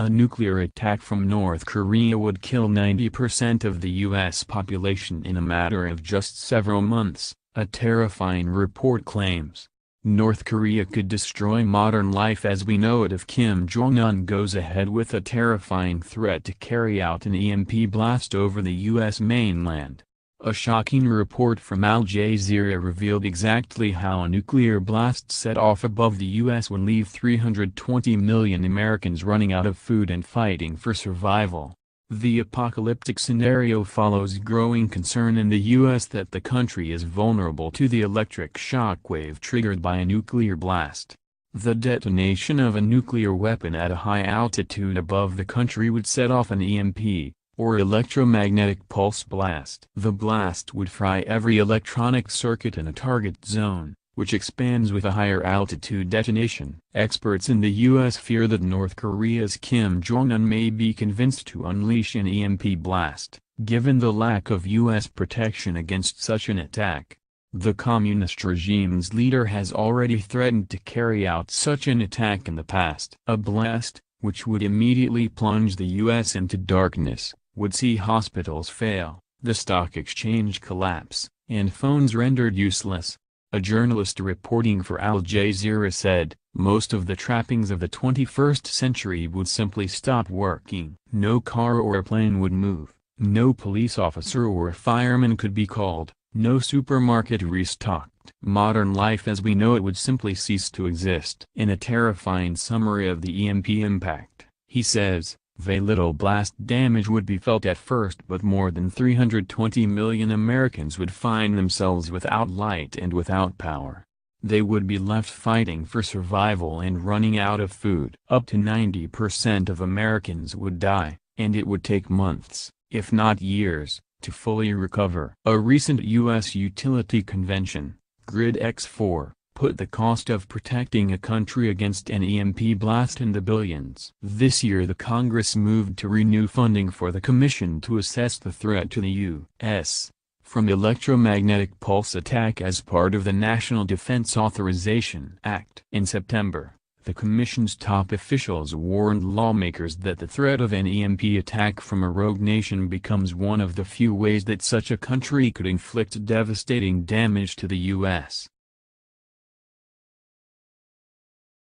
A nuclear attack from North Korea would kill 90% of the U.S. population in a matter of just several months, a terrifying report claims. North Korea could destroy modern life as we know it if Kim Jong-un goes ahead with a terrifying threat to carry out an EMP blast over the U.S. mainland. A shocking report from Al Jazeera revealed exactly how a nuclear blast set off above the U.S. would leave 320 million Americans running out of food and fighting for survival. The apocalyptic scenario follows growing concern in the U.S. that the country is vulnerable to the electric shock wave triggered by a nuclear blast. The detonation of a nuclear weapon at a high altitude above the country would set off an EMP, or electromagnetic pulse blast. The blast would fry every electronic circuit in a target zone, which expands with a higher altitude detonation. Experts in the U.S. fear that North Korea's Kim Jong-un may be convinced to unleash an EMP blast, given the lack of U.S. protection against such an attack. The communist regime's leader has already threatened to carry out such an attack in the past. A blast, which would immediately plunge the U.S. into darkness, would see hospitals fail, the stock exchange collapse, and phones rendered useless. A journalist reporting for Al Jazeera said, most of the trappings of the 21st century would simply stop working. No car or plane would move, no police officer or fireman could be called, no supermarket restocked. Modern life as we know it would simply cease to exist. In a terrifying summary of the EMP impact, he says, very little blast damage would be felt at first, but more than 320 million Americans would find themselves without light and without power. They would be left fighting for survival and running out of food. Up to 90% of Americans would die, and it would take months, if not years, to fully recover. A recent U.S. utility convention, Grid X4, put the cost of protecting a country against an EMP blast in the billions. This year the Congress moved to renew funding for the Commission to assess the threat to the U.S. from electromagnetic pulse attack as part of the National Defense Authorization Act. In September, the Commission's top officials warned lawmakers that the threat of an EMP attack from a rogue nation becomes one of the few ways that such a country could inflict devastating damage to the U.S.